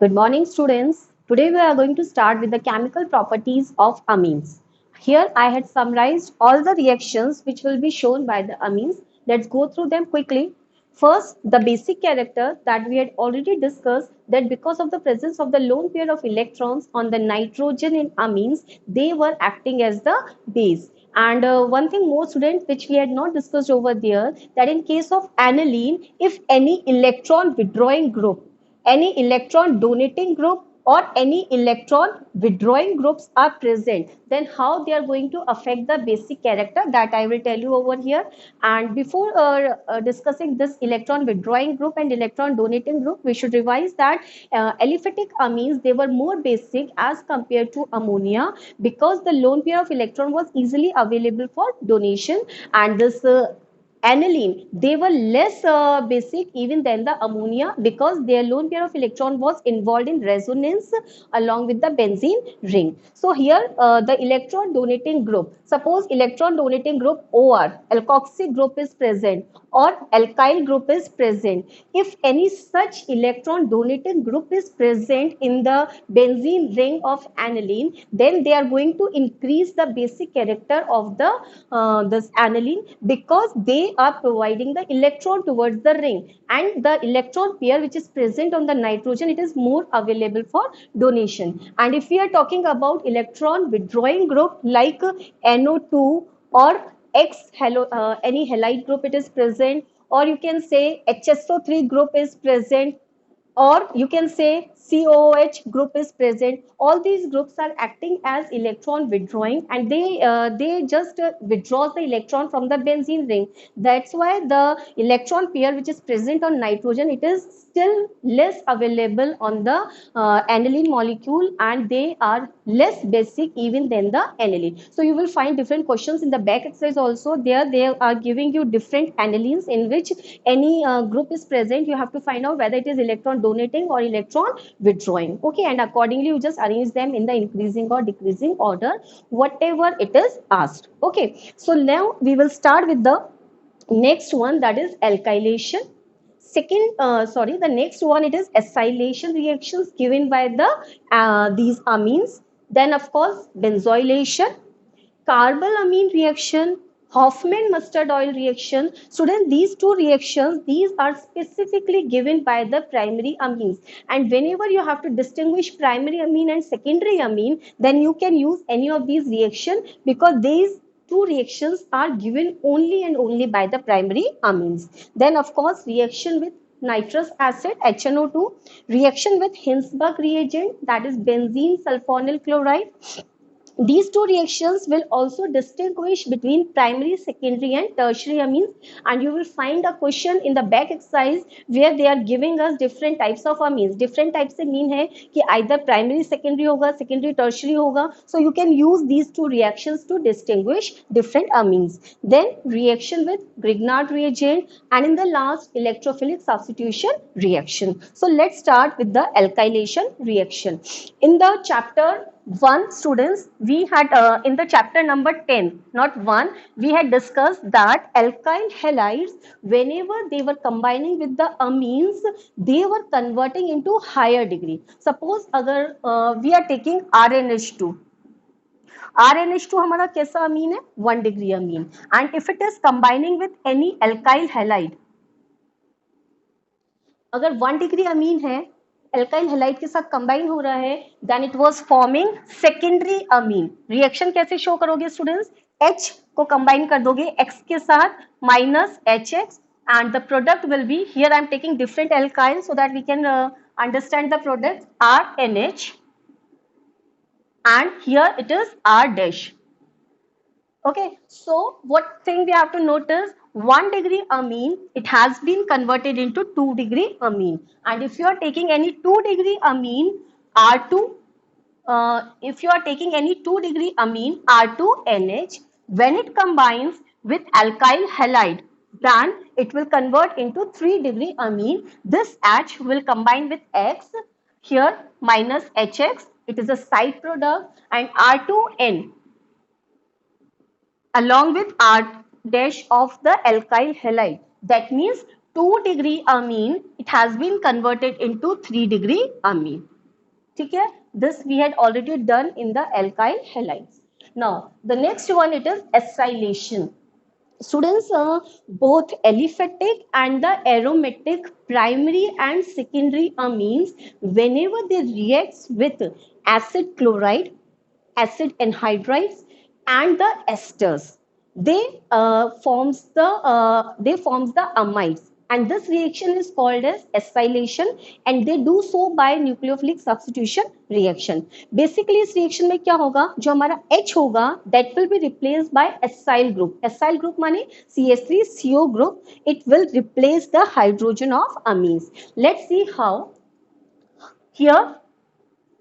Good morning, students. Today we are going to start with the chemical properties of amines. Here I had summarized all the reactions which will be shown by the amines. Let's go through them quickly. First, the basic character that we had already discussed, that because of the presence of the lone pair of electrons on the nitrogen in amines, they were acting as the base. And one thing more, students, which we had not discussed over there, that in case of aniline, if any electron withdrawing group, any electron donating group or any electron withdrawing groups are present, then how they are going to affect the basic character, that I will tell you over here. And before discussing this electron withdrawing group and electron donating group, we should revise that aliphatic amines, they were more basic as compared to ammonia, because the lone pair of electron was easily available for donation, and this aniline, they were less basic even than the ammonia, because their lone pair of electron was involved in resonance along with the benzene ring. So here the electron donating group, suppose electron donating group OR, alkoxy group is present or alkyl group is present. If any such electron donating group is present in the benzene ring of aniline, then they are going to increase the basic character of the this aniline, because they are providing the electron towards the ring, and the electron pair which is present on the nitrogen, it is more available for donation. And if we are talking about electron withdrawing group like NO2 or any halide group, it is present, or you can say HSO3 group is present, or you can say COOH group is present. All these groups are acting as electron withdrawing, and they just withdraws the electron from the benzene ring. That's why the electron pair which is present on nitrogen, it is still less available on the aniline molecule, and they are less basic even than the aniline. So you will find different questions in the back exercise also. There they are giving you different anilines in which any group is present. You have to find out whether it is electron donating or electron withdrawing. Okay, and accordingly you just arrange them in the increasing or decreasing order, whatever it is asked. Okay, so now we will start with the next one, that is alkylation. The next one, it is acylation reactions given by the these amines. Then of course benzoylation, carbalamine reaction, Hoffman mustard oil reaction. Students, these two reactions, these are specifically given by the primary amines. And whenever you have to distinguish primary amine and secondary amine, then you can use any of these reactions, because these two reactions are given only and only by the primary amines. Then of course reaction with nitrous acid HNO2, reaction with Hinsberg reagent, that is benzene sulfonyl chloride. These two reactions will also distinguish between primary, secondary and tertiary amines, and you will find a question in the back exercise where they are giving us different types of amines. Different types से mean है कि either primary secondary होगा, secondary tertiary होगा. So you can use these two reactions to distinguish different amines. Then reaction with Grignard reagent, and in the last electrophilic substitution reaction. So let's start with the alkylation reaction. In the chapter 1, students, we had in the chapter number 10, not 1, we had discussed that alkyl halides, whenever they were combining with the amines, they were converting into higher degree. Suppose अगर we are taking RNH2, RNH2 हमारा कैसा अमीन है, 1 degree Amin, and if it is combining with any alkyl halide, अगर 1 degree अमीन है, alkyl halide के साथ combine हो रहा है, then it was forming secondary amine. Reaction कैसे शो करोगे स्टूडेंट्स, H को कंबाइन कर दोगे X के साथ minus HX, and the product will be, here I am taking different alkyl so that we can understand the product, RNH, and here it is R dash. Okay, so what thing we have to notice, 1 degree amine, it has been converted into 2 degree amine. And if you are taking any 2 degree amine, R2, if you are taking any 2 degree amine, R2NH, when it combines with alkyl halide, then it will convert into 3 degree amine. This H will combine with X, here minus HX, it is a side product, and R2N along with R dash of the alkyl halide. That means 2-degree amine, it has been converted into 3-degree amine. ठीक है, this we had already done in the alkyl halides. Now the next one, it is acylation. Students, both aliphatic and the aromatic primary and secondary amines, whenever they react with acid chloride, acid anhydrides, and the esters, they forms the amides, and this reaction is called as acylation, and they do so by nucleophilic substitution reaction. Basically इस reaction में क्या होगा, जो हमारा H होगा that will be replaced by acyl group. Acyl group माने CH3CO group. It will replace the hydrogen of amines. Let's see how. Here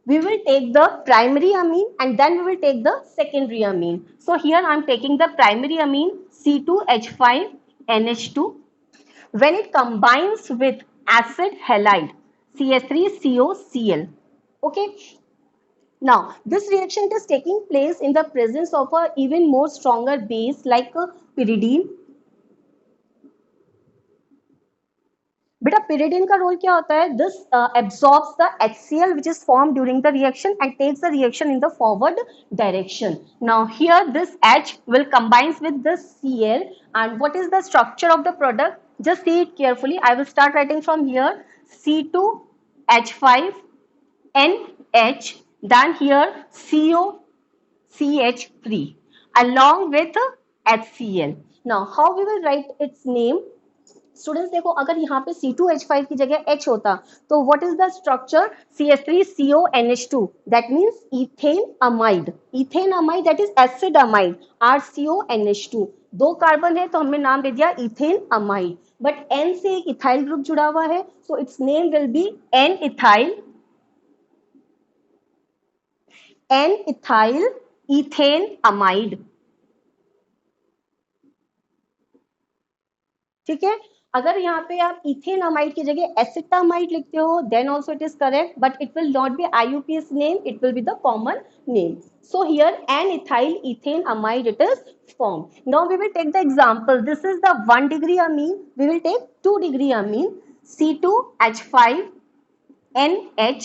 we will take the primary amine and then we will take the secondary amine. So here I am taking the primary amine C2H5NH2. When it combines with acid halide CH3COCl. Okay. Now this reaction is taking place in the presence of a even more stronger base like pyridine. बेटा pyridine का role क्या होता है? This absorbs the HCl which is formed during the reaction and takes the reaction in the forward direction. Now here this H will combines with this Cl, and what is the structure of the product? Just see it carefully. I will start writing from here. C2H5NH, then here COCH3 along with HCl. Now how we will write its name? Students देखो, अगर यहाँ पे C2H5 की जगह H होता तो what is the structure? CH3CONH2, that means ethane amide. Ethane amide that is acid amide. RCONH2 दो carbon है तो हमने नाम दे दिया इथेन अमाइड, बट N से एक इथाइल ग्रुप जुड़ा हुआ है, so it's name will be N ethyl ethane amide. ठीक है, अगर यहाँ पे आप इथेन अमाइड की जगह एसिटामाइड लिखते हो then also it is correct, but it will not be IUPAC name, it will be the common name. So here N-ethyl ethane amide it is formed. Now we will take the example. This is the 1-degree amine. We will take 2-degree amine C2H5NH.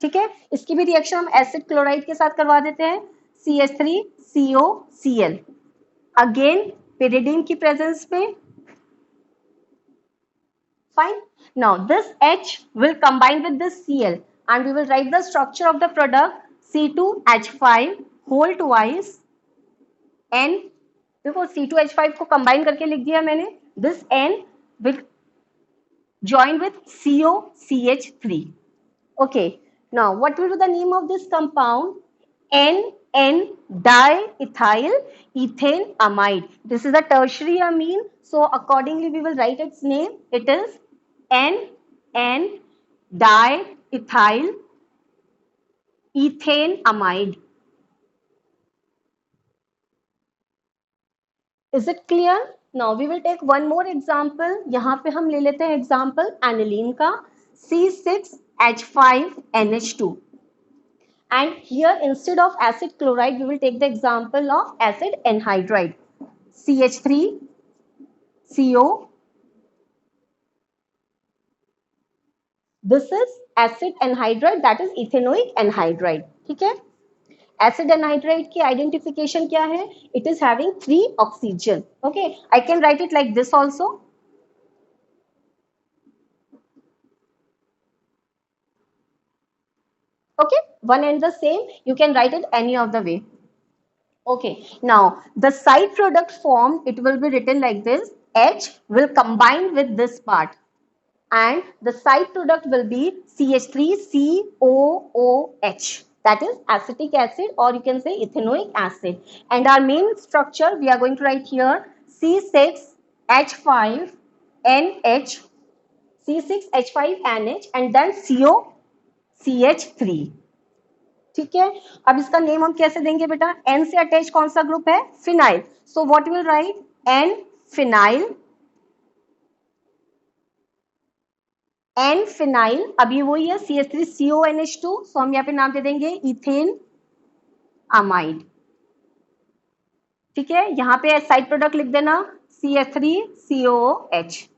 ठीक है, इसकी भी reaction हम acid chloride के साथ करवा देते हैं. CH3COCl अगेन pyridine की प्रेजेंस में. Fine. Now this H will combine with this Cl and we will write the structure of the product C2H5 whole twice N. देखो C2H5 को combine करके लिख दिया मैंने. This N will join with COCH3. Okay. Now what will be the name of this compound? N-diethyl ethane amide. This is a tertiary amine, so accordingly we will write its name. It is N-diethyl ethane amide. Is it clear? Now we will take one more example. यहाँ पे हम ले लेते हैं example aniline का C6H5NH2. And here instead of acid chloride we will take the example of acid anhydride CH3CO. This is acid anhydride, that is ethanoic anhydride. ठीक है, acid anhydride की identification क्या है? It is having 3 oxygen. Okay, I can write it like this also. Okay, one and the same, you can write it any of the way. Okay, now the side product formed, it will be written like this. H will combine with this part and the side product will be CH3COOH, that is acetic acid, or you can say ethanoic acid. And our main structure we are going to write here C6H5NH, C6H5NH and then COCH3. ठीक है, अब इसका name हम कैसे देंगे बेटा? N से attach कौन सा ग्रुप है? Phenyl. So what will write? N phenyl. N phenyl, अभी वही है CH3CONH2, सो हम यहाँ पे नाम दे देंगे इथेन अमाइड. ठीक है, यहाँ पे साइड प्रोडक्ट लिख देना CH3COOH.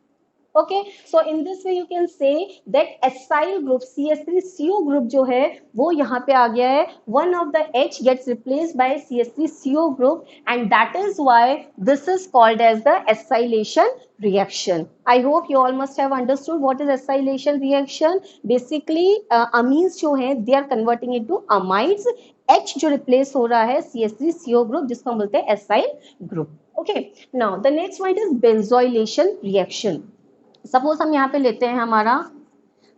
Okay, so in this way you can say that acyl group CH3CO group जो है वो यहाँ पे आ गया है, one of the H gets replaced by CH3CO group and that is why this is called as the acylation reaction. I hope you all must have understood what is acylation reaction. Basically amines जो है they are converting into amides. H जो replace हो रहा है CH3CO group जिसको हम बोलते हैं acyl group. Okay, now the next one is benzylation reaction. Suppose हम यहाँ पे लेते हैं हमारा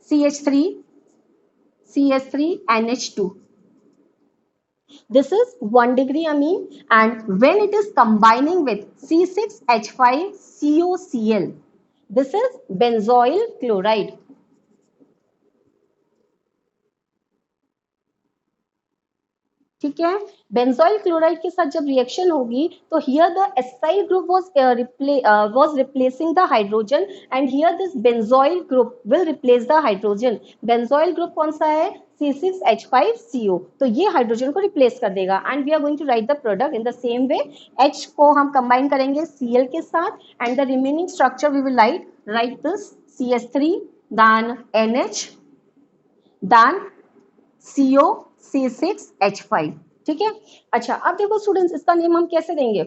CH3NH2. This is 1 degree amine and when it is combining with C6H5COCl, this is benzoyl chloride. ठीक है, बेंजोइल क्लोराइड के साथ जब रिएक्शन होगी तो here the acyl group was replacing the hydrogen and here this benzoyl group will replace the hydrogen. Benzoyl group कौन सा है? C6H5CO. तो ये हाइड्रोजन को रिप्लेस कर देगा and we are going to write the product in the same way. H को हम कंबाइन करेंगे Cl के साथ and the remaining structure we will write this CH3 then NH then CO C6H5. ठीक है, अच्छा अब देखो स्टूडेंट्स इसका नेम हम कैसे देंगे?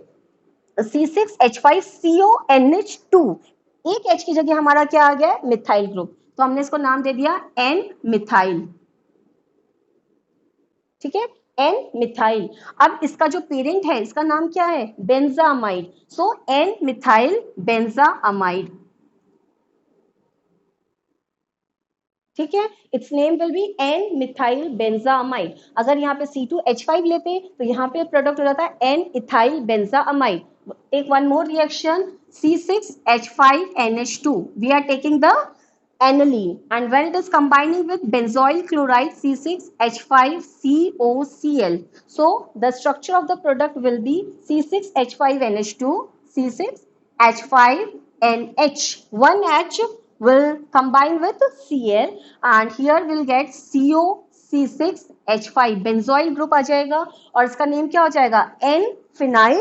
C6H5CONH2. एक H की जगह हमारा क्या आ गया? मिथाइल ग्रुप, तो हमने इसको नाम दे दिया N मिथाइल. ठीक है, N मिथाइल. अब इसका जो पेरेंट है इसका नाम क्या है? बेंजामाइड. सो N मिथाइल बेंजामाइड. ठीक है, it's name will be N methyl benzamide. अगर यहाँ पे C2H5 लेते तो यहाँ पे प्रोडक्ट हो जाता है N इथाइल बेंजामाइड. एक one more reaction C6H5NH2. We are taking the aniline and when it is combining with benzoyl chloride C6H5COCl, so the structure of the product will be C6H5NH2 C6H5NH. one H will combine with Cl and here we'll get CO C6H5 benzoyl group आ जाएगा और इसका name क्या हो जाएगा? N phenyl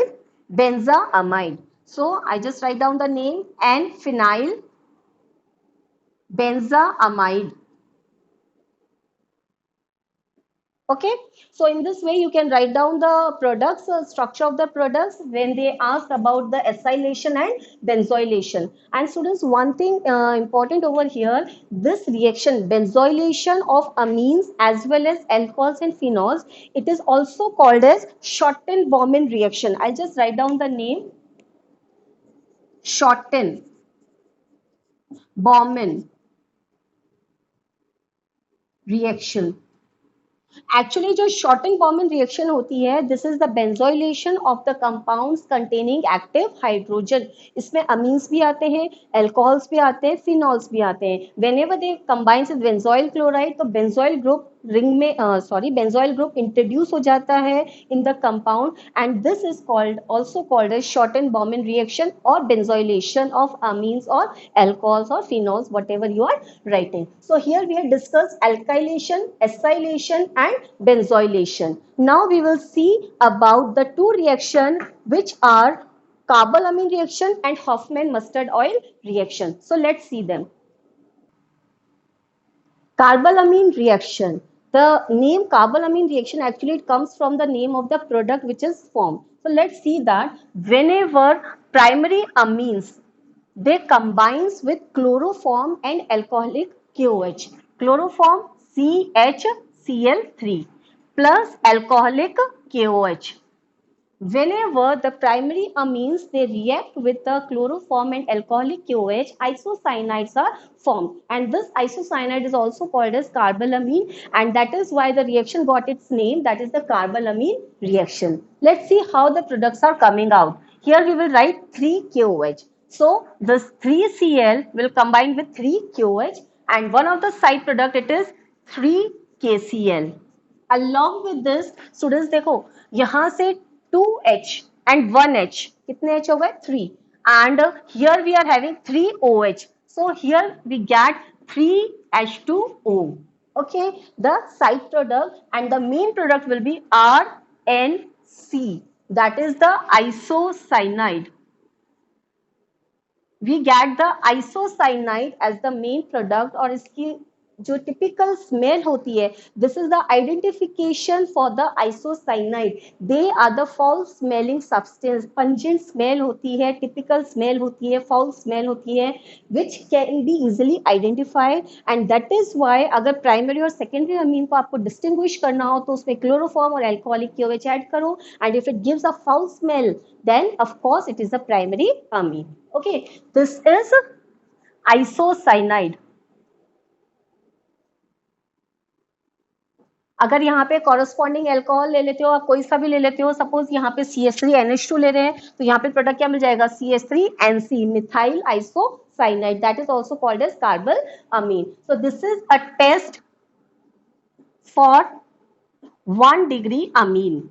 benzaamide. So I just write down the name N phenyl benzaamide. Okay, so in this way you can write down the products, structure of the products when they ask about the acylation and benzylation. And students, one thing important over here, this reaction benzylation of amines as well as alcohols and phenols, it is also called as Schotten-Baumann reaction. I'll just write down the name Schotten-Baumann reaction. Actually जो shorten Baumann reaction होती है this is the benzoylation of the compounds containing active hydrogen. इसमें amines भी आते हैं, alcohols भी आते हैं, फिनॉल्स भी आते हैं. Whenever they combines with benzoyl chloride तो बेंजोइल ग्रुप रिंग में बेंजोइल ग्रुप इंट्रोड्यूस हो जाता है in the compound and this is called also called as Schotten Baumann reaction और बेंजोइलेशन ऑफ अमीन्स और अल्कोहल्स और phenols whatever you are writing. So here we have discussed alkylation, acylation and benzylation. Now we will see about the two reaction which are carbalamine reaction and Hofmann mustard oil reaction. So let's see them. Carbalamine reaction. The name carbalamine reaction actually it comes from the name of the product which is formed. So let's see that whenever primary amines they combines with chloroform and alcoholic KOH. Chloroform CHCl3 plus alcoholic KOH. Whenever the primary amines they react with the chloroform and alcoholic KOH, isocyanides are formed and this isocyanide is also called as carbalamine and that is why the reaction got its name, that is the carbalamine reaction. Let's see how the products are coming out. Here we will write 3KOH. So this 3Cl will combine with 3KOH and one of the side product it is 3KCl. Along with this students देखो यहाँ से 2H and 1H कितने H हो गए? 3 and here we are having 3OH. So here we get 3H2O. Okay, the side product and the main product will be RNC, that is the isocyanide. we get the isocyanide as the main product, और इसकी जो typical smell होती है, this is the identification for the isocyanide, they are the foul smelling substance, pungent smell होती है, typical smell होती है, foul smell होती है, which can be easily identified, and that is why अगर प्राइमरी और सेकेंडरी अमीन को आपको डिस्टिंग्विश करना हो तो उसमें क्लोरोफॉर्म और एल्कोहलिक KOH ऐड करो, and if it gives a foul smell then of course it is a primary amine. Okay, this is isocyanide. अगर यहाँ पे कॉरस्पॉन्डिंग एल्कोहल ले लेते हो, आप कोई सा भी ले लेते हो, सपोज यहाँ पे CH3NH2 ले रहे हैं, तो यहाँ पे प्रोडक्ट क्या मिल जाएगा, CH3NC, methyl isocyanide, that is also called as carbylamine. So this is a test for 1 degree amine.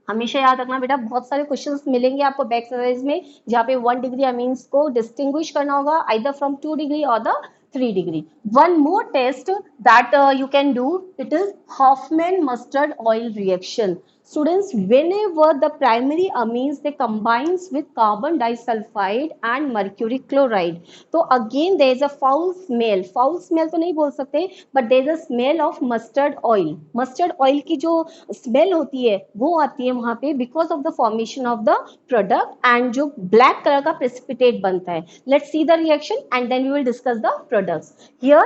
हमेशा याद रखना बेटा, बहुत सारे क्वेश्चंस मिलेंगे आपको बैक एक्सरसाइज में जहाँ पे 1 डिग्री अमीन्स को डिस्टिंग्विश करना होगा आइदर फ्रॉम 2 डिग्री और the 3 degree. One more test that you can do, it is Hoffman mustard oil reaction. Students, whenever the primary amines they combines with carbon disulfide and mercury chloride, तो again there is a foul smell. Foul smell तो नहीं बोल सकते, but there is a smell of mustard oil. Mustard oil की जो smell होती है वो आती है वहाँ पे because of the formation of the product and जो black color का precipitate बनता है. Let's see the reaction and then we will discuss the products. Here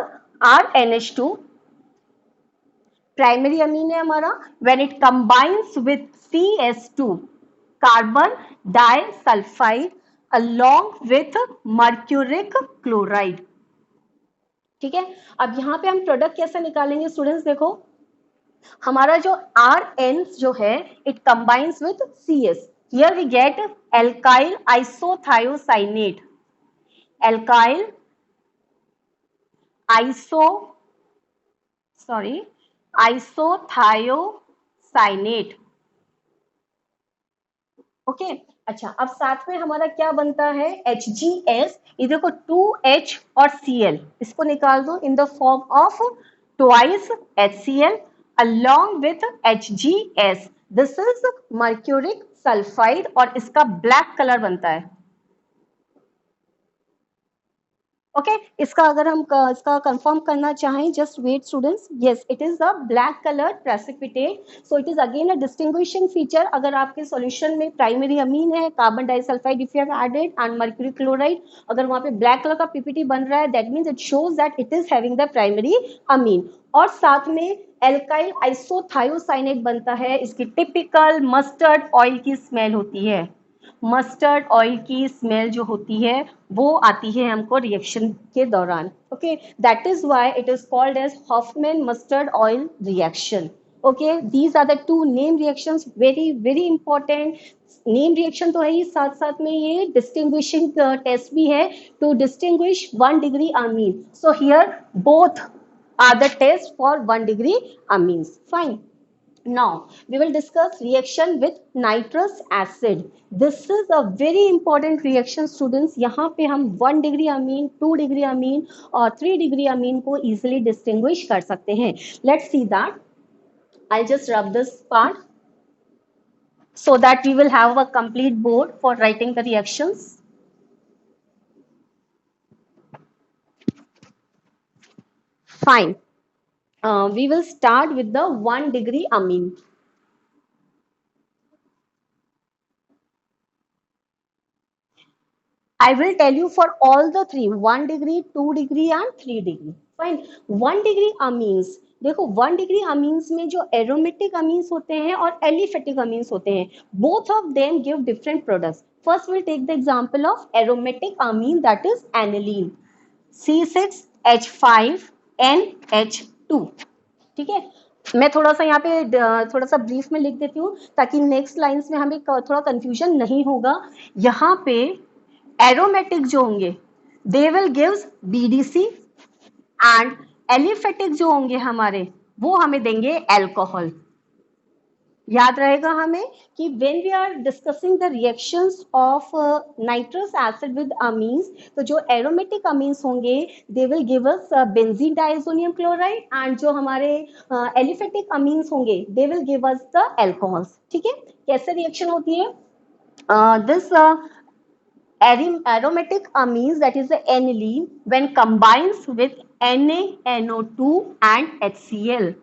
RNH2 primary amine है हमारा, when it combines with CS2 carbon disulphide along with mercuric chloride. ठीक है, अब यहाँ पे हम प्रोडक्ट कैसे निकालेंगे स्टूडेंट्स, देखो हमारा जो RN जो है it combines with CS, here we get alkyl isothiocyanate, alkyl isothiocyanate. Okay अच्छा, अब साथ में हमारा क्या बनता है, HGS. ये देखो 2H और Cl, इसको निकाल दो इन the form of twice HCl along with HGS. This is mercuric sulphide और इसका ब्लैक कलर बनता है. ओके इसका अगर हम इसका कंफर्म करना चाहें, just wait students, yes it is the black colour precipitate. So it is again a distinguishing feature. अगर आपके सॉल्यूशन में प्राइमरी अमीन है, carbon disulphide if you have added and mercury chloride, अगर वहां पे ब्लैक कलर का PPT बन रहा है, that means it shows that it is having the primary amine. और साथ में एल्काइल आइसोथायोसाइनेट बनता है, इसकी टिपिकल मस्टर्ड ऑयल की स्मेल होती है. मस्टर्ड ऑयल की स्मेल जो होती है वो आती है हमको रिएक्शन के दौरान. Okay that is why it is called as Hofmann mustard oil reaction. Okay these are the two name reactions, very very important. Name reaction तो है ही, साथ साथ में ये डिस्टिंग्विशिंग टेस्ट भी है to distinguish 1 degree amine. So here both are the test for 1 degree amines. Fine. Now we will discuss reaction with nitrous acid. This is a very important reaction students. यहाँ पे हम 1 degree amine, 2 degree amine और 3 degree amine को easily distinguish कर सकते हैं. Let's see that. I'll just rub this part so that we will have a complete board for writing the reactions. Fine. We will start with the 1 degree amine. I will tell you for all the three, 1 degree, 2 degree and 3 degree. Fine. 1 degree amines, देखो 1 degree amines में जो aromatic amines होते हैं और aliphatic amines होते हैं, both of them give different products. First we'll take the example of aromatic amine, that is aniline, C6H5NH2. ठीक है, मैं थोड़ा सा यहाँ पे थोड़ा सा ब्रीफ में लिख देती हूँ ताकि नेक्स्ट लाइंस में हमें थोड़ा कंफ्यूजन नहीं होगा. यहाँ पे एरोमेटिक जो होंगे they will gives BDC and aliphatic जो होंगे हमारे वो हमें देंगे एल्कोहल. याद रहेगा हमें कि when we are discussing the reactions of nitrous acid with amines, तो जो एरोमेटिक अमीन्स होंगे they will give us benzene diazonium chloride and जो हमारे एलिफेटिक अमीन्स होंगे they will give us the alcohols. ठीक है, कैसे रिएक्शन होती है this aromatic amines, that is the aniline, when combines with NaNO2 and HCl.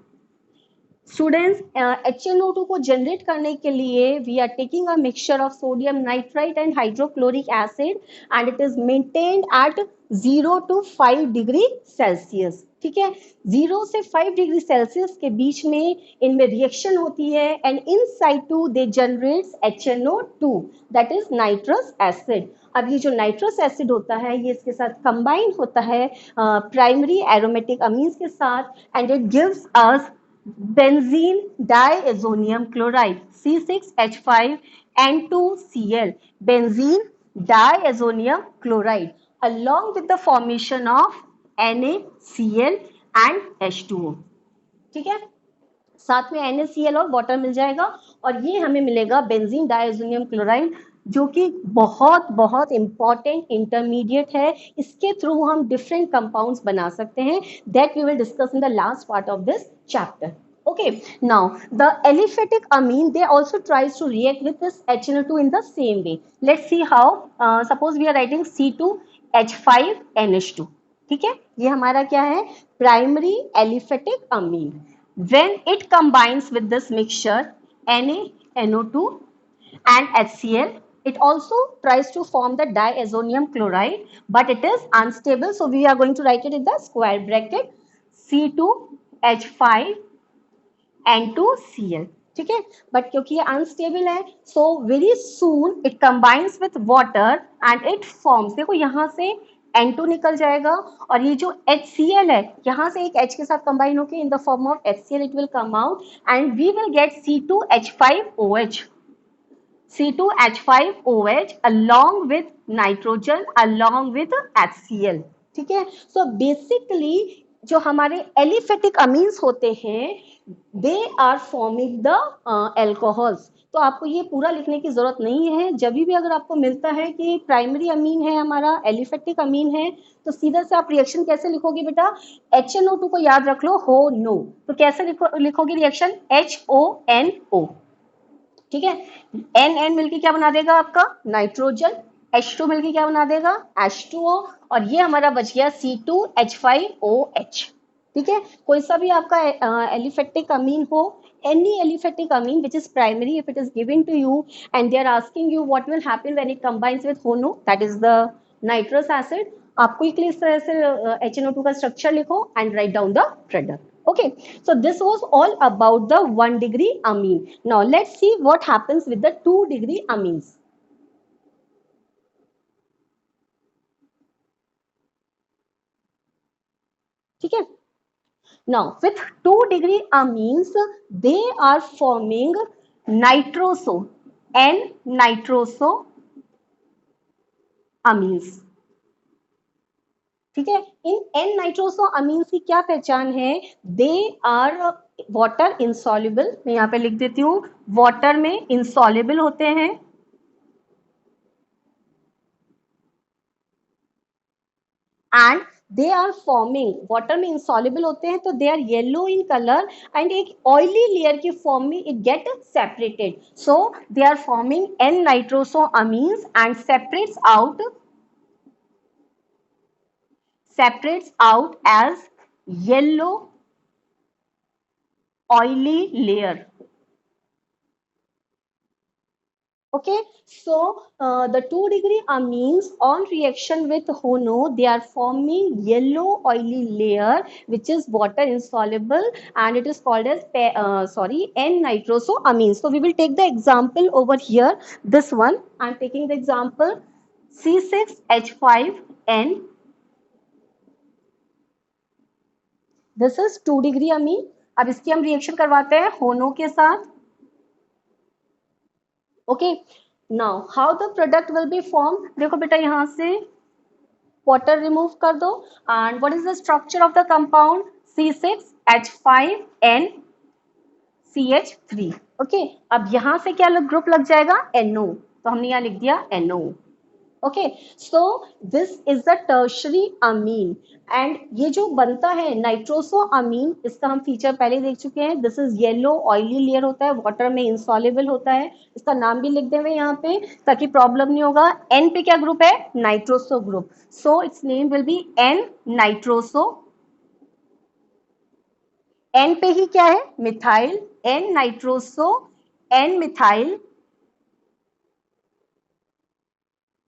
Students, HNO2 को generate करने के लिए we are taking a mixture of sodium nitrite and hydrochloric acid and it is maintained at 0 to 5 degree Celsius. ठीक है, 0 से 5 degree Celsius के बीच में इनमें रिएक्शन होती है and in situ they generates HNO2, that is nitrous acid. अब ये जो नाइट्रस एसिड होता है ये इसके साथ कंबाइन होता है प्राइमरी एरोमेटिक अमीन्स के साथ and it gives us benzene diazonium chloride C6H5N2Cl, benzene diazonium chloride, along with the formation of NaCl and H2O. ठीक है, साथ में NaCl और वाटर मिल जाएगा और ये हमें मिलेगा बेंजीन डाइएजोनियम क्लोराइड, जो कि बहुत बहुत इंपॉर्टेंट इंटरमीडिएट है. इसके थ्रू हम डिफरेंट कंपाउंड्स बना सकते हैं. That we will discuss in the last part of this chapter. Okay, now the aliphatic amine, they also tries to react with this HNO2 in the same way. Let's see how. Suppose we are writing C2H5NH2. ठीक है, ये हमारा क्या है, primary aliphatic Amin. When it combines with this mixture NaNO2 and HCl, it also tries to form the diazonium chloride, but it is unstable. So we are going to write it in the square bracket C2H5N2Cl. ठीक है, but क्योंकि ये unstable है so very soon it combines with water and it forms. देखो यहाँ से N2 निकल जाएगा और ये जो HCl है यहाँ से एक H के साथ कंबाइन होकर in the form of HCl it will come out and we will get C2H5OH. C2H5OH along with nitrogen along with HCl. ठीक है, सो बेसिकली जो हमारे एलिफेटिक अमीन्स होते हैं they are forming the alcohols. तो आपको ये पूरा लिखने की जरूरत नहीं है. जब भी अगर आपको मिलता है कि प्राइमरी अमीन है हमारा, एलिफेटिक अमीन है, तो सीधा से आप रिएक्शन कैसे लिखोगे बेटा, HNO2 को याद रख लो, हो नो, तो कैसे लिखोगे रिएक्शन, HONO. ठीक है, N मिलके क्या बना देगा आपका नाइट्रोजन, H2 मिलके क्या बना देगा H2O और ये हमारा बच गया C2H5OH. ठीक है, कोई सा भी आपका एलिफेटिक अमीन हो, any aliphatic amine which is primary, if it is given to you and they are asking you what will happen when it combines with HONO, that is the nitrous acid, आपको इस तरह से HNO2 का structure लिखो and write down the product. Okay, so this was all about the 1 degree amine. Now let's see what happens with the 2 degree amines. ठीक है, now with 2 degree amines they are forming nitroso, N-nitroso amines. ठीक है, इन N-nitroso amines की क्या पहचान है, they are water insoluble. मैं यहाँ पे लिख देती हूँ, वाटर में इंसॉल्युबल होते हैं and they are forming, water में इंसॉल्युबल होते हैं तो they are yellow in colour and एक ऑयली लेयर की फॉर्म में it get separated. So they are forming N-nitroso amines and separates out as yellow oily layer. Okay, so the 2 degree amines on reaction with HONO, they are forming yellow oily layer which is water insoluble and it is called as N-nitroso amines. So we will take the example over here. This one I am taking the example C6H5N. This is 2 degree amine. अब इसकी हम reaction करवाते हैं HONO के साथ. Okay, now how the product will be formed. देखो बेटा यहाँ से water remove कर दो and what is the structure of the compound, C6H5NCH3. Okay, अब यहाँ से क्या ग्रुप लग जाएगा NO, तो हमने यहाँ लिख दिया NO. Okay, so this is the tertiary Amin. And ये जो बनता है नाइट्रोसो अमीन, इसका हम फीचर पहले देख चुके हैं। This is yellow oily layer होता है, वाटर में इंसॉल्युबल होता है। इसका नाम भी लिख देंगे यहाँ पे ताकि प्रॉब्लम नहीं होगा। एन पे क्या ग्रुप है? Nitroso group. So it's name will be N nitroso. N पे ही क्या है? Methyl. N nitroso N methyl.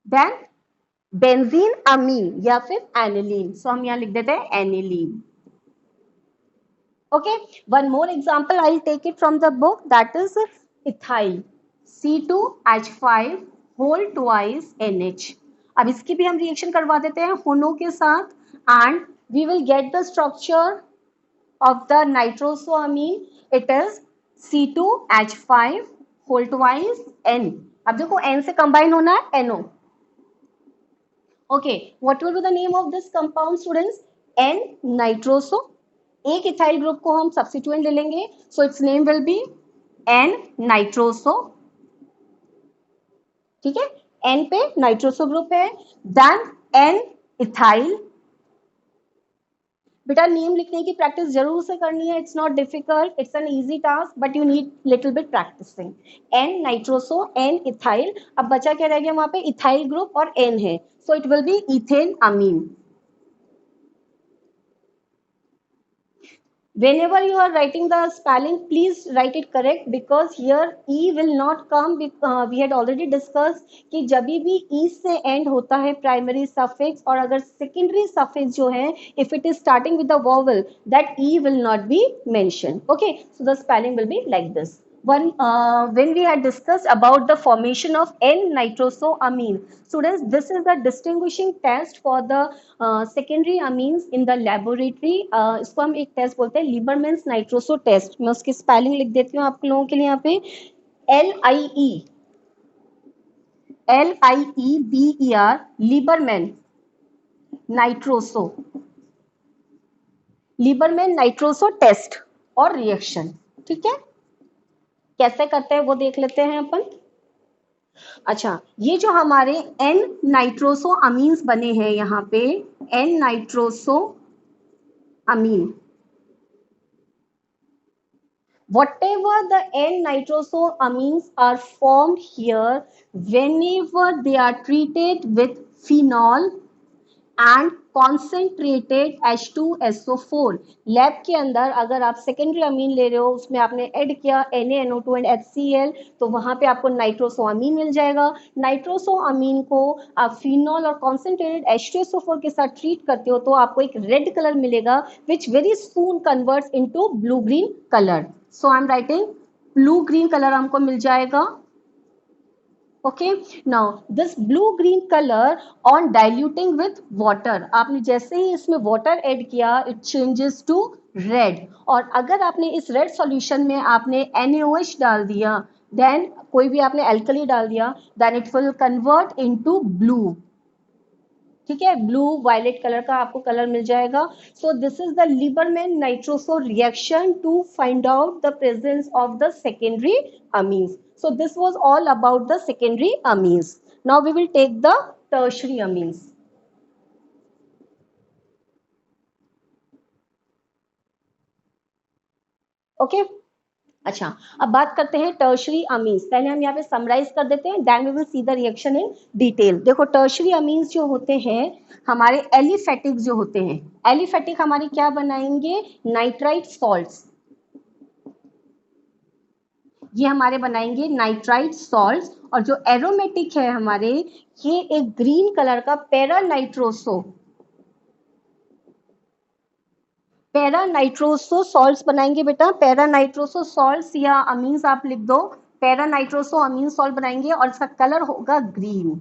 Then benzene amine या फिर एनिलीन। सो हम यहाँ लिख देते हैं aniline. Okay, one more example I'll take it from the book, that is ethyl C2H5 whole twice NH। अब इसकी भी हम रिएक्शन करवा देते हैं होनो के साथ, and we will get the structure of the nitrosoamine, it is C2H5 whole twice N। अब देखो N से कंबाइन होना है NO। Okay, what will be the name of this compound students? N nitroso. एक इथाइल ग्रुप को हम substituent ले लेंगे, so it's name will be N nitroso. ठीक है, N पे नाइट्रोसो ग्रुप है, देन N इथाइल। बेटा नेम लिखने की प्रैक्टिस जरूर से करनी है, it's not difficult, it's an easy task, but you need little bit practising. N nitroso N ethyl. अब बचा क्या रह गया वहां पे? इथाइल ग्रुप और एन है, so it will be ethanamine. Whenever you are writing the spelling, please write it correct, because here e will not come, we had already discussed कि जब भी e से end होता है primary suffix, और अगर secondary suffix जो है if it is starting with the vowel, that e will not be mentioned। Okay, so the spelling will be like this। When we had discussed about the formation of N-nitrosoamine, students, this is the distinguishing test for the secondary amines in the laboratory। इसको हम एक test बोलते हैं लीबरमैन्स nitroso test. मैं उसकी spelling लिख देती हूँ आप लोगों के लिए यहाँ पे। LIEBER, Liebermann nitroso, Liebermann nitroso test और रिएक्शन। ठीक है, कैसे करते हैं वो देख लेते हैं अपन। अच्छा, ये जो हमारे एन नाइट्रोसो अमीन्स बने हैं यहाँ पे, N nitroso amine, whatever the n nitrosoamines are formed here, whenever they are treated with phenol and concentrated H2SO4। Lab के अंदर अगर आप सेकेंडरी अमीन ले रहे हो, उसमें आपने ऐड किया NaNO2 एंड HCl, तो वहां पे आपको नाइट्रोसोअमीन मिल जाएगा। नाइट्रोसोअमीन को आप फिनॉल और कॉन्सेंट्रेटेड H2SO4 के साथ ट्रीट करते हो तो आपको एक रेड कलर मिलेगा, विच very soon converts into blue green colour. So I am writing blue green colour हमको मिल जाएगा। Okay, now this blue green colour on diluting with water, आपने जैसे ही इसमें वाटर ऐड किया इट चेंजेस टू रेड। और अगर आपने इस रेड सॉल्यूशन में आपने NaOH डाल दिया, देन कोई भी आपने एल्कली डाल दिया, then it will convert into blue. ठीक है, ब्लू वायलेट कलर का आपको कलर मिल जाएगा। So this is the Liebermann nitroso reaction to find out the presence of the secondary amines। So this was all about the secondary amines। Now we will take the tertiary amines। Okay? अच्छा, अब बात करते हैं tertiary amines. पहले हम यहाँ पे summarise कर देते हैं, then we will see the reaction in detail. देखो टर्शरी अमीन्स जो होते हैं हमारे एलिफेटिक जो होते हैं, एलिफेटिक हमारी क्या बनाएंगे? Nitrite salts. ये हमारे बनाएंगे नाइट्राइट सॉल्ट्स। और जो एरोमेटिक है हमारे, ये एक ग्रीन कलर का para nitroso, para nitroso salts बनाएंगे बेटा। पैरा नाइट्रोसो सॉल्ट्स या अमीन्स आप लिख दो, पैरा नाइट्रोसो अमीन सॉल्ट बनाएंगे और इसका कलर होगा ग्रीन।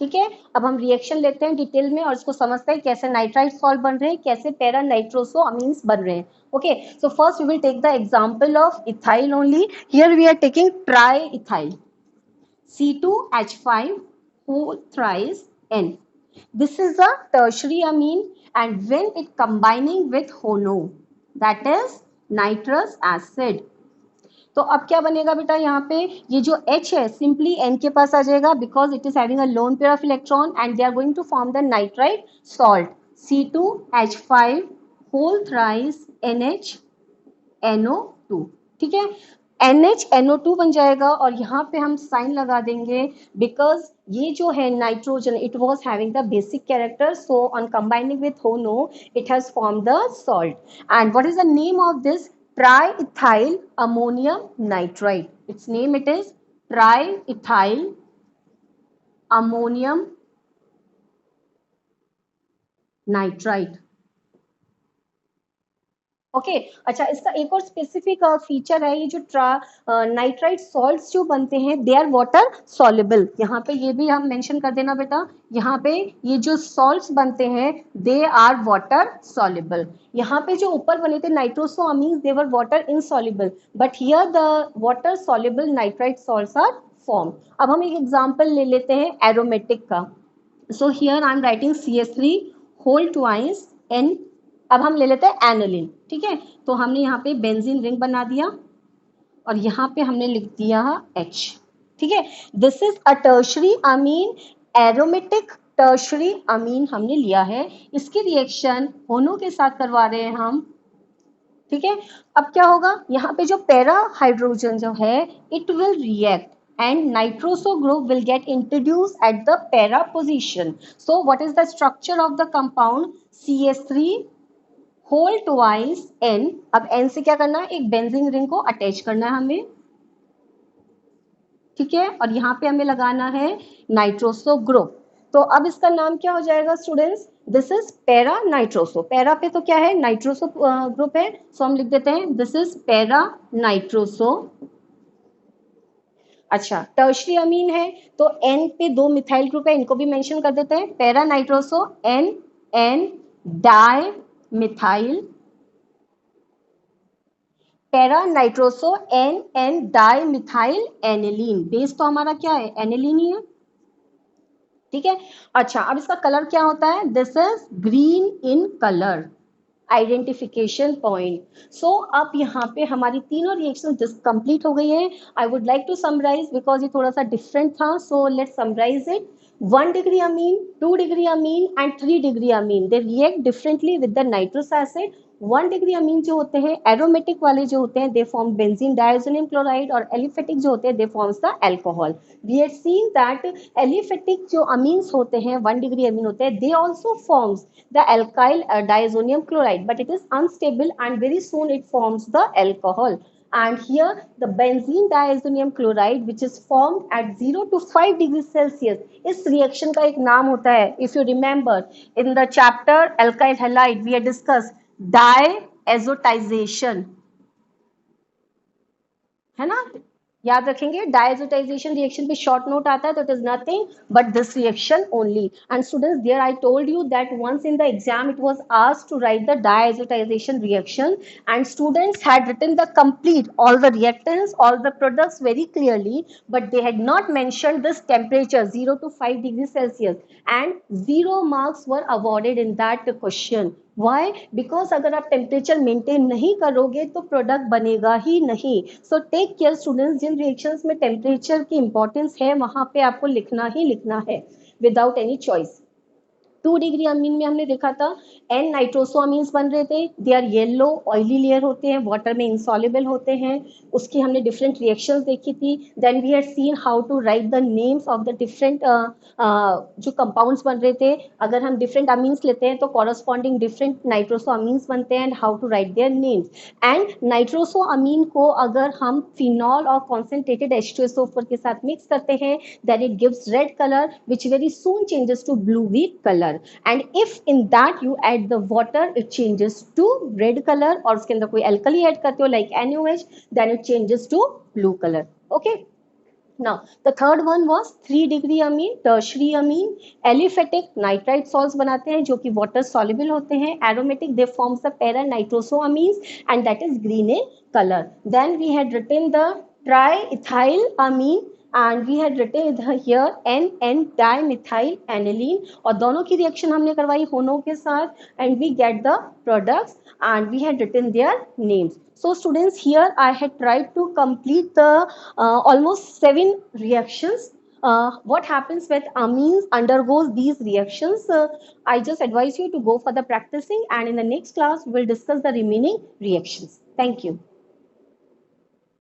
ठीक है, अब हम रिएक्शन लेते हैं डिटेल में और इसको समझते हैं कैसे नाइट्राइट सॉल्ट बन रहे हैं, कैसे पैरा नाइट्रोसो अमीन्स बन रहे हैं। Okay, so first we will take the example of ethyl only. Here we are taking triethyl C2H5 whole thrice N। This is a tertiary amine, and when it combining with HONO, that is nitrous acid, तो अब क्या बनेगा बेटा, यहाँ पे ये जो H है सिंपली N के पास आ जाएगा because it is having a lone pair of electron and they are going to form the nitrite salt C2H5 whole thrice NH NO2। ठीक है, NH NO2 बन जाएगा और यहाँ पे हम साइन लगा देंगे बिकॉज ये जो है nitrogen it was having the basic character, so on combining with HONO it has formed the salt. And what is the name of this triethyl ammonium nitrite? Its name it is triethyl ammonium nitrite. Okay अच्छा, इसका एक और specific feature है, ये जो nitrite salts जो बनते हैं दे आर वाटर सॉल्युबल। यहाँ पे ये भी हम मेंशन कर देना बेटा, यहाँ पे ये जो सॉल्ट्स बनते हैं दे आर वाटर सॉल्युबल। यहाँ पे जो ऊपर बने थे nitrosoamines they were water insoluble, but here the water soluble nitrite salts are form. अब हम एक एग्जांपल ले लेते हैं एरोमेटिक का। So here I am writing CH3 whole twice N। अब हम ले लेते हैं एनिलीन। ठीक है, तो हमने यहाँ पे बेंजीन रिंग बना दिया और यहाँ पे हमने लिख दिया H। ठीक है, this is a tertiary Amin, aromatic tertiary अमीन हमने लिया है। इसकी रिएक्शन होनो के साथ करवा रहे हैं हम। ठीक है, अब क्या होगा, यहाँ पे जो पैरा हाइड्रोजन जो है it will react and nitroso group will get introduced at the para position. So what is the structure of the compound? CH3 whole twice N। अब N से क्या करना है, एक बेंजीन रिंग को अटैच करना है हमें। ठीक है, और यहाँ पे हमें लगाना है नाइट्रोसो ग्रुप। तो अब इसका नाम क्या हो जाएगा students, this is para nitroso. Para पे तो क्या है, नाइट्रोसो ग्रुप है, सो हम लिख देते हैं दिस इज पैरा नाइट्रोसो। अच्छा, टर्शरी अमीन है तो N पे 2 मिथाइल ग्रुप है, इनको भी मेंशन कर देते हैं, para nitroso N N di methyl, para nitroso N N di methyl aniline. Base तो हमारा क्या है, एनिलीन ही है। ठीक है, अच्छा अब इसका कलर क्या होता है, this is green in colour, identification point. So अब यहाँ पे हमारी तीनों रिएक्शन कंप्लीट हो गई है। I would like to summarise because ये थोड़ा सा डिफरेंट था, so let's summarise it. 1 degree amine, 2 degree amine and 3 degree amine they react differently with the nitrous acid। 1 degree amine जो होते हैं एरोमेटिक वाले जो होते हैं they form benzene diazonium chloride, और एलिफेटिक जो होते हैं they forms the alcohol. We had seen that aliphatic जो अमीन्स होते हैं 1 degree amine होते हैं they also forms the alkyl diazonium chloride, but it is unstable and very soon it forms the alcohol. And here the benzene diazonium chloride which is formed at 0 to 5 degrees Celsius, इस reaction का एक नाम होता है, if you remember in the chapter alkyl halide we had discussed diazotization, है ना, याद रखेंगे। डायजोटाइजेशन रिएक्शन पे शॉर्ट नोट आता है तो it is nothing but this reaction only. And students there I told you that once in the exam it was asked to write the diazotisation reaction and students had written the complete all the reactants all the products very clearly, but they had not mentioned this temperature 0 to 5 degrees Celsius and 0 marks were awarded in that question। Why, because अगर आप temperature maintain नहीं करोगे तो product बनेगा ही नहीं। So take care students, जिन reactions में टेम्परेचर की इंपॉर्टेंस है वहां पे आपको लिखना ही लिखना है without any choice. 2 degree amine में हमने देखा था N नाइट्रोसोअमीन्स बन रहे थे, they are yellow oily layer होते हैं, वाटर में इंसॉल्युबल होते हैं, उसकी हमने डिफरेंट रिएक्शंस देखी थी। Then we had seen how to write the names of the different जो कंपाउंड्स बन रहे थे। अगर हम डिफरेंट अमीन्स लेते हैं तो कॉरस्पॉन्डिंग डिफरेंट नाइट्रोसोअमीन्स बनते हैं and how to write their names. And nitrosoamine को अगर हम फिनॉल और कॉन्सेंट्रेटेड H2SO4 के साथ मिक्स करते हैं then it gives red colour which very soon changes to blue wheat colour, and if in that you add the water it changes to red color, और उसके अंदर कोई alkali ऐड करते हो like NaOH then it changes to blue color। okay, now the third one was 3 degree amine, tertiary amine, aliphatic nitrite salts बनाते हैं जो कि water soluble होते हैं, aromatic they forms the para nitrosoamines and that is green in color। then we had written the triethyl amine and we had written here N dimethyl aniline, और दोनों की reaction हमने करवाई होनो के साथ, and we get the products and we had written their names. So students, here I had tried to complete the almost 7 reactions. What happens when amines undergoes these reactions? I just advise you to go for the practicing, and in the next class we will discuss the remaining reactions. Thank you.